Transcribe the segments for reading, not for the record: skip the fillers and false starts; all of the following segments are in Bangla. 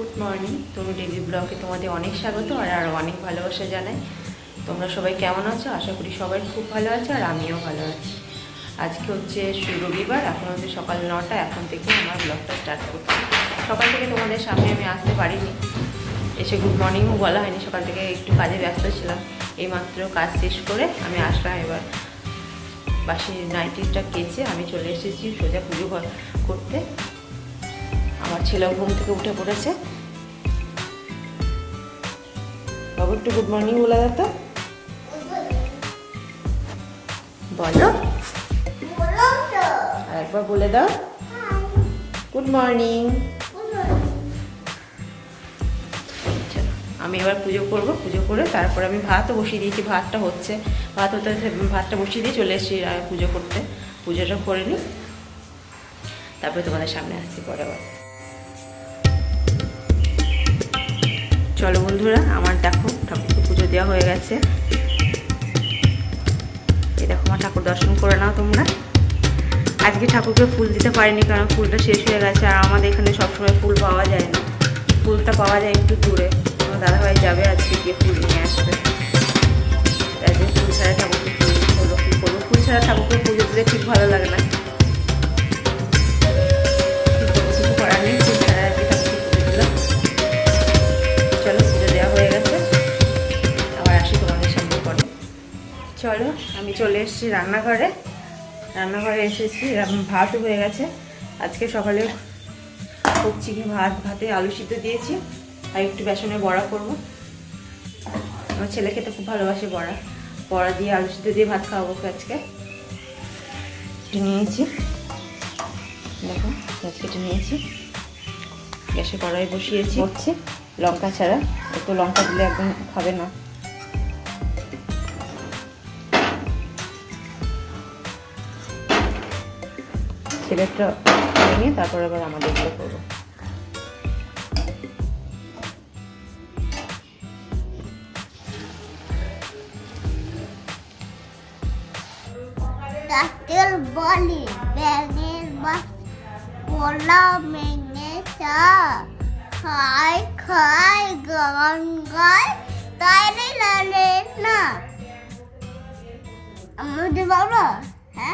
Good morning. তনু ডেইলি ব্লগে তোমাদের অনেক স্বাগত আর আরও অনেক ভালোবাসা জানাই। তোমরা সবাই কেমন আছো? আশা করি সবাই খুব ভালো আছো আর আমিও ভালো আছি। আজকে হচ্ছে রবিবার, এখন হচ্ছে সকাল 9টা। এখন থেকে আমার ব্লগটা স্টার্ট করছি। সকাল থেকে তোমাদের সামনে আমি আসতে পারিনি, এসে গুড মর্নিংও বলা হয়নি। সকাল থেকে একটু কাজে ব্যস্ত ছিলাম। এইমাত্র কাজ শেষ করে আমি আসলাম। এবার বাসি নাইটিটা কেচে আমি চলে এসেছি সোজা পুজো করতে। আমার ছেলেও ঘুম থেকে উঠে পড়েছে। বাবু একটু গুড মর্নিং বলে দাও তো, বলো আর একবার বলে দাও গুড মর্নিং। আমি এবার পুজো করব। পুজো করে তারপরে আমি ভাতও বসিয়ে দিয়েছি। ভাতটা হচ্ছে, ভাতটা বসিয়ে দিয়ে চলে এসেছি পুজো করতে। পুজোটা করে নিই, তারপরে তোমাদের সামনে আসছি পরে আবার। চলো বন্ধুরা, আমার দেখো ঠাকুরকে পুজো দেওয়া হয়ে গেছে। এই দেখো আমার ঠাকুর দর্শন করে নাও তোমরা। আজকে ঠাকুরকে ফুল দিতে পারিনি, কারণ ফুলটা শেষ হয়ে গেছে আর আমাদের এখানে সবসময় ফুল পাওয়া যায় না। ফুলটা পাওয়া যায় একটু দূরে। আমার দাদাভাই যাবে আজকে, গিয়ে ফুল নিয়ে আসবে। আজকে ফুল ছাড়া ঠাকুরকে ফুল হলো কী করবো? ফুল ছাড়া ঠাকুরকে পুজো দিতে ঠিক ভালো লাগে না। কিছু করার নেই, ফুল ছাড়া আর কি ঠাকুরকে পুজো দিলাম। চলো পুজো দেওয়া হয়ে গেছে, আবার আসি তোমাদের সামনে পরে। চলো আমি চলে এসেছি রান্নাঘরে। রান্নাঘরে এসেছি, ভাতও হয়ে গেছে। আজকে সকালে করছি কি, ভাতে আলু সিদ্ধ দিয়েছি আর একটু বেসনের বড়া করবো। আমার ছেলে খেতে খুব ভালোবাসে বড়া। বড়া দিয়ে আলু সিদ্ধ দিয়ে ভাত খাওয়াবো আজকে। নিয়েছি দেখো, পেঁয়াজ কেটে নিয়েছি, গ্যাসে কড়াই বসিয়েছি। হচ্ছে লঙ্কা ছাড়া, একটু লঙ্কা দিলে একদম খাবে না। ছেলেটা নিয়ে তারপরে আবার আমাদের গুলো করবো। Datil boli, benir bas, bola mengesa, khai khai gangai, taile lale na. Amudi baba, ha?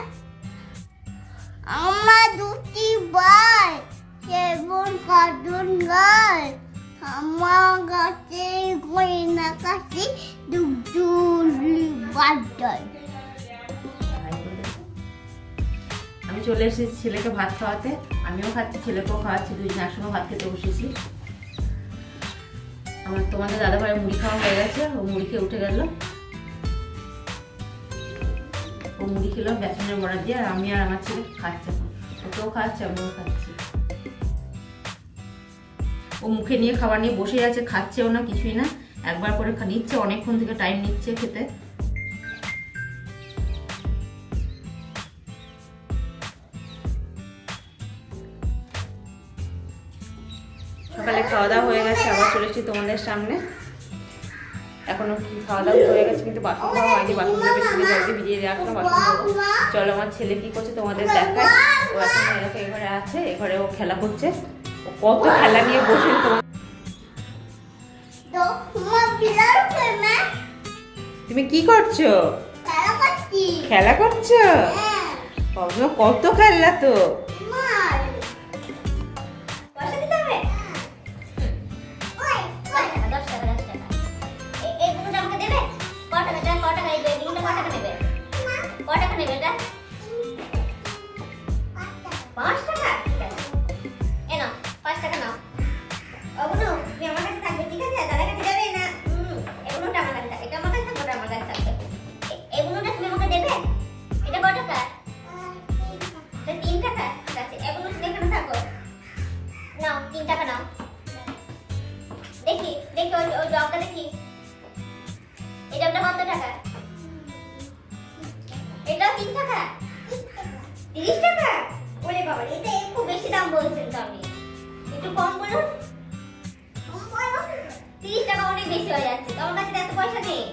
Amma duti bai, kebun kadun gai, amma gate goi na kasi dugduli badai. আমি চলে এসেছি ছেলেকে ভাত খাওয়াতে। আমিও খাচ্ছি, ছেলেকেও খাওয়াচ্ছি, দুইজন একসঙ্গে ভাত খেতে বসেছি। আমার তোমাদের দাদা ভাইয়ের মুড়ি খাওয়া হয়ে গেছে, ও মুড়ি খেয়ে উঠে গেল। ও মুড়ি খেলো বেসনের বড়া দিয়ে, আর আমি আর আমার ছেলে খাচ্ছে। ওকেও খাওয়াচ্ছে, আমিও খাচ্ছি। ও মুখে নিয়ে খাবার নিয়ে বসে আছে, খাচ্ছেও না কিছুই না, একবার করে নিচ্ছে। অনেকক্ষণ থেকে টাইম নিচ্ছে খেতে। সকালে খাওয়া দাওয়া হয়ে গেছে, আবার চলে এসেছি তোমাদের সামনে। এখনো কি খাওয়া দাওয়া হয়ে গেছে, কিন্তু বাসন ধোয়া হয়নি। বাসন ধোয়া বেশি জলদি ভিজিয়ে রাখলাম, বাসন ধোবো। চলো আমার ছেলে কি করছে তোমাদের দেখায়। ও এখন এরকম এঘরে আছে, এঘরে ও খেলা করছে। ও কত খেলা নিয়ে বসে। তুমি কি করছো? খেলা করছো? কত খেলা তো। দেখি দেখি ওই জবটা দেখি। এই জবটা কত টাকা? এটাও 3 টাকা, 30 টাকা। ওরে বাবা, এটা একটু বেশি দাম বলছেন তো। আমি একটু কম বলুন। 30 টাকা অনেক বেশি হয়ে যাচ্ছে। তোমার কাছে এত পয়সা নেই।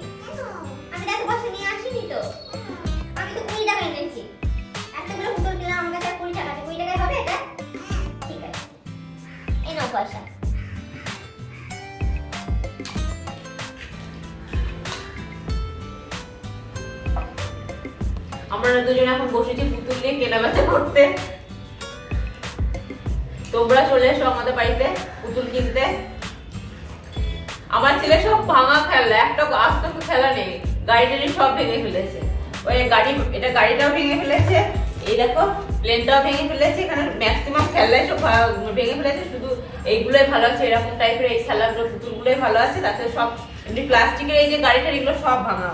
আমি এত পয়সা নিয়ে আসিনি তো। আমি তো 20 টাকা এনেছি। এতগুলো পুতুল কিনলাম, আমার কাছে 20 টাকা আছে। 20 টাকায় হবে এটা? ঠিক আছে, এই নাও পয়সা। আমরা দুজনে এখন বসেছি পুতুল নিয়ে কেনাবেচা করতে। তোমরা চলে এসো আমাদের বাড়িতে পুতুল কিনতে। আমার ছেলে সব ভাঙা খেলা, একটা আস্ত খেলা নেই, গাড়ি টাড়ি সব ভেঙে ফেলেছে। ওই গাড়ি, এটা গাড়িটাও ভেঙে ফেলেছে, এই দেখো প্লেনটাও ভেঙে ফেলেছে। এখানে ম্যাক্সিমাম খেলাই সব ভেঙে ফেলেছে, শুধু এইগুলোই ভালো আছে, এরকম টাইপের এই খেলাগুলো পুতুলগুলোই ভালো আছে। তাতে সব এমনি প্লাস্টিকের এই যে গাড়িটার এগুলো সব ভাঙা।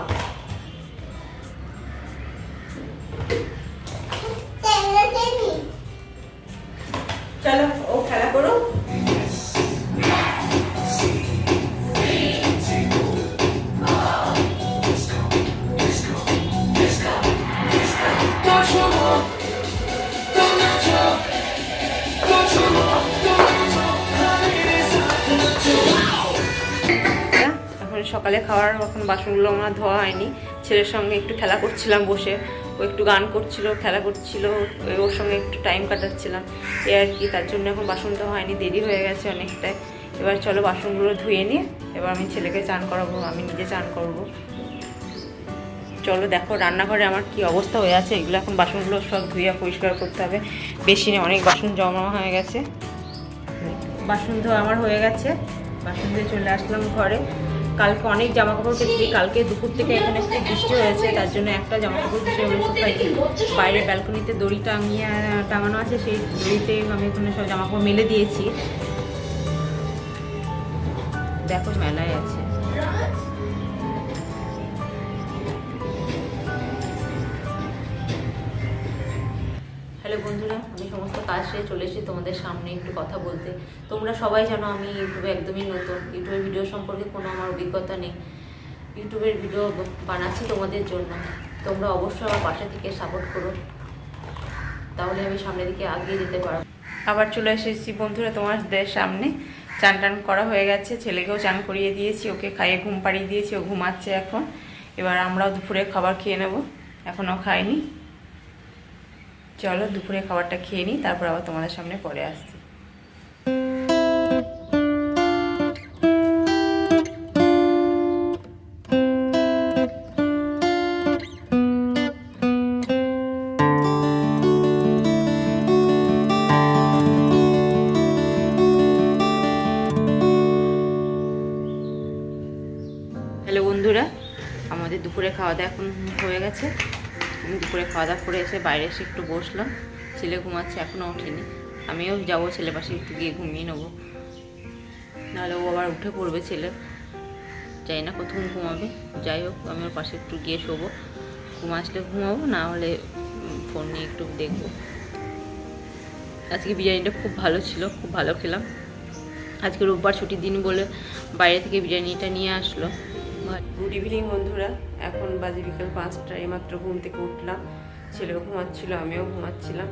চলো ও খেলা করো। এখন সকালে খাওয়ার এখন বাসনগুলো আমার ধোয়া হয়নি। ছেলের সঙ্গে একটু খেলা করছিলাম বসে, ও একটু গান করছিল, খেলা করছিল, ওর সঙ্গে একটু টাইম কাটাচ্ছিলাম এই আর কি। তার জন্য এখন বাসন ধোয়া হয়নি, দেরি হয়ে গেছে অনেকটাই। এবার চলো বাসনগুলো ধুয়ে নিয়ে এবার আমি ছেলেকে চান করাবো, আমি নিজে চান করবো। চলো দেখো রান্নাঘরে আমার কি অবস্থা হয়ে আছে। এগুলো এখন বাসনগুলো সব ধুয়ে পরিষ্কার করতে হবে, বেশি নেই, অনেক বাসন জমা হয়ে গেছে। বাসন ধোয়া আমার হয়ে গেছে, বাসন দিয়ে চলে আসলাম ঘরে। কালকে অনেক জামা কাপড় কেটেছি, কালকে দুপুর থেকে এখানে একটু বৃষ্টি হয়েছে, তার জন্য একটা জামা কাপড় কিছু শুকাইছি। বাইরে ব্যালকনিতে দড়ি টাঙানো আছে, সেই দড়িতে আমি এখানে সব জামা কাপড় মেলে দিয়েছি। দেখো মেলায় আছে। হ্যালো বন্ধুরা, আমি সমস্ত কাজ সেরে চলে এসেছি তোমাদের সামনে একটু কথা বলতে। তোমরা সবাই জানো আমি ইউটিউবে একদমই নতুন, ইউটিউবের ভিডিও সম্পর্কে কোনো আমার অভিজ্ঞতা নেই। ইউটিউবের ভিডিও বানাচ্ছি তোমাদের জন্য, তোমরা অবশ্যই আমার পাশে থেকে সাপোর্ট করো, তাহলে আমি সামনের দিকে এগিয়ে যেতে পারবো। আবার চলে এসেছি বন্ধুরা তোমাদের সামনে। চান টান করা হয়ে গেছে, ছেলেকেও চান করিয়ে দিয়েছি, ওকে খাইয়ে ঘুম পাড়িয়ে দিয়েছি, ও ঘুমাচ্ছে এখন। এবার আমরাও দুপুরে খাবার খেয়ে নেব, এখনও খাইনি। চলো দুপুরে খাবারটা খেয়ে নিই, তারপর আবার তোমাদের সামনে পরে আসছি। হ্যালো বন্ধুরা, আমাদের দুপুরে খাওয়া দাওয়া এখন হয়ে গেছে। আমি দুপুরে খাওয়া দাওয়া করে এসে বাইরে এসে একটু বসলাম। ছেলে ঘুমাচ্ছে, এখনও ওঠেনি। আমিও যাবো ছেলে পাশে একটু গিয়ে ঘুমিয়ে নেবো, নাহলে ও আবার উঠে পড়বে ছেলে। যাই না কতক্ষণ ঘুমাবে, যাই হোক আমি ওর পাশে একটু গিয়ে শোবো। ঘুম আসলে ঘুমাবো, না হলে ফোন নিয়ে একটু দেখবো। আজকে বিরিয়ানিটা খুব ভালো ছিল, খুব ভালো খেলাম। আজকে রোববার ছুটির দিন বলে বাইরে থেকে বিরিয়ানিটা নিয়ে আসলো। গুড ইভিনিং বন্ধুরা, এখন বাজে বিকেল 5টা। এইমাত্র ঘুম থেকে উঠলাম, ছেলেও ঘুমাচ্ছিল, আমিও ঘুমাচ্ছিলাম।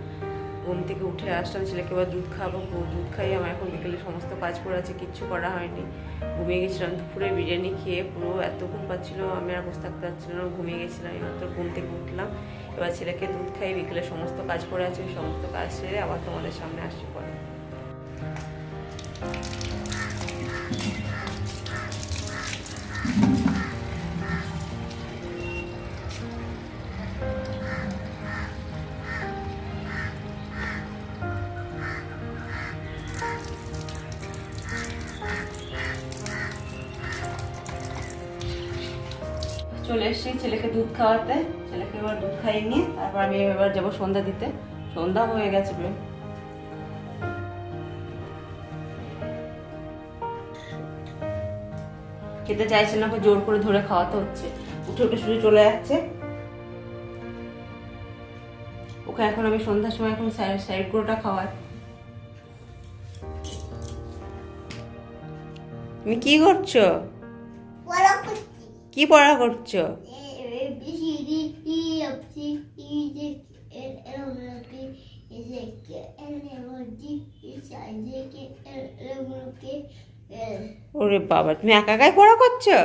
ঘুম থেকে উঠে আসলাম, ছেলেকে এবার দুধ খাবো, দুধ খাইয়ে আমার এখন বিকেলে সমস্ত কাজ করে আছে, কিচ্ছু করা হয়নি। ঘুমিয়ে গেছিলাম দুপুরে বিরিয়ানি খেয়ে, পুরো এত ঘুম পাচ্ছিলো আমি আর বসে থাকতে পারছিলাম না, ঘুমিয়ে গেছিলাম। এইমাত্র ঘুম থেকে উঠলাম, এবার ছেলেকে দুধ খাইয়ে বিকেলে সমস্ত কাজ করে আছে, সমস্ত কাজ সেরে আবার তোমাদের সামনে আসছি পরে। চলে এসেছি ছেলেকে দুধ খাওয়াতে, ছেলেকে এবার দুধ খাইয়ে নিয়ে তারপর আমি এবার যাবো সন্ধ্যা দিতে। সন্ধ্যা হয়ে গেছে। খেতে চাইছে না, ওকে জোর করে ধরে খাওয়াতে হচ্ছে, উঠে উঠে শুধু চলে যাচ্ছে। ওকে এখন আমি সন্ধ্যার সময় এখন সাইড গুঁড়োটা খাওয়াই। তুমি কি করছো? কি পড়া করছো? ওরে বাবা, তুমি একা একাই পড়া করছো?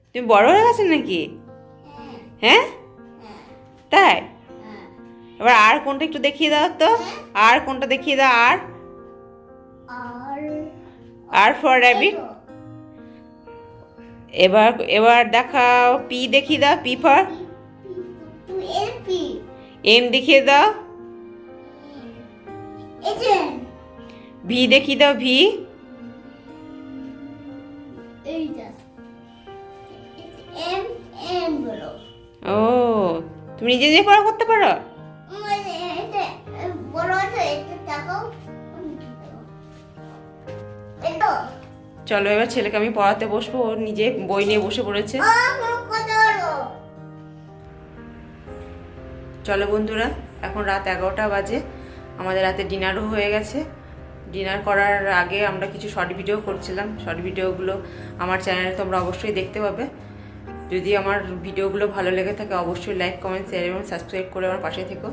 তুমি বড় হয়ে গেছো নাকি? হ্যাঁ তাই? এবার আর কোনটা একটু দেখিয়ে দাও তো, আর কোনটা দেখিয়ে দাও। আর ফর র‍্যাবিট। এবার দেখাও, পি দেখিয়ে দাও, পি ফর এম দেখিয়ে দাও। এই যে ভি দেখিয়ে দাও, ভি। এইটা এম এম বলো। ও, তুমি নিজে নিজে পড়া করতে পারো? এটা বড় আছে, এটা দেখাও। এটা চলো এবার ছেলেকে আমি পড়াতে বসবো, ও নিজে বই নিয়ে বসে পড়েছে। কত বড়। চলো বন্ধুরা, এখন রাত 11টা বাজে, আমাদের রাতে ডিনারও হয়ে গেছে। ডিনার করার আগে আমরা কিছু শর্ট ভিডিও করছিলাম। শর্ট ভিডিওগুলো আমার চ্যানেলে তোমরা অবশ্যই দেখতে পাবে। যদি আমার ভিডিওগুলো ভালো লেগে থাকে অবশ্যই লাইক, কমেন্ট, শেয়ার এবং সাবস্ক্রাইব করে আমার পাশে থেকো।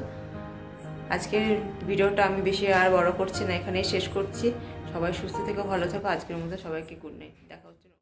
আজকের ভিডিওটা আমি বেশি আর বড় করছি না, এখানেই শেষ করছি। সবাই সুস্থ থেকো, ভালো থেকো। আজকের মতো সবাইকে গুড নাইট, দেখা হচ্ছে।